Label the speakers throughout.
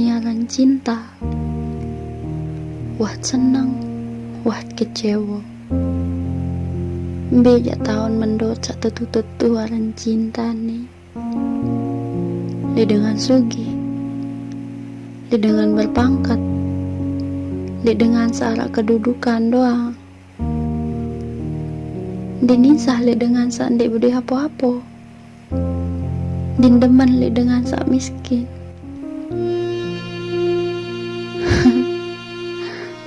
Speaker 1: niaran cinta, wah senang, wah kecewa. Bejak tahun mendot sak tetu-tetu aran cinta nih. Li dengan sugi, li dengan berpangkat, li dengan searah kedudukan doang. Dinisah li dengan sak ndek budi apa-apa. Dindemen li dengan sak miskin.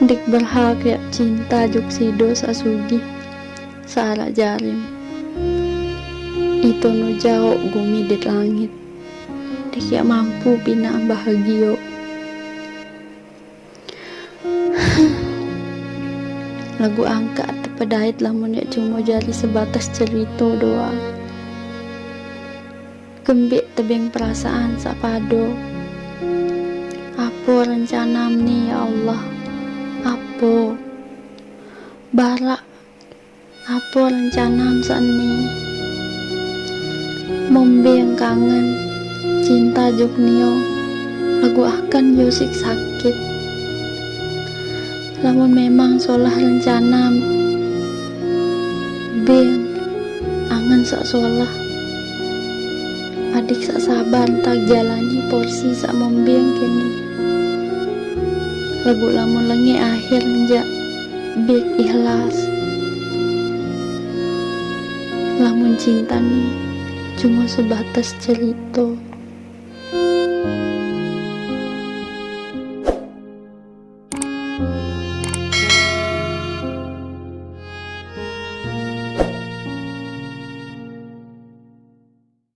Speaker 1: Dik berhak ya cinta juk sido sasugi searah jarim. Itu nu jauh gumi di langit. Dik ya mampu bina bahagia. Lagu angkat tepedait lamun ya cuma jari sebatas cerita doang. Gembik tebing perasaan sapado. Apa rencana nih ya Allah? Apa? Barak. Apa rencana sani? Mombe yang kangen, cinta juknio, lagu akan yosik sakit. Lamun memang solah rencana, beng, angen sak solah. Adik sak sabar tak jalani porsi sak mombe yang kini. Lagu lamun lengi akhir njak bek ikhlas. Lamun cinta nih cuma sebatas cerita.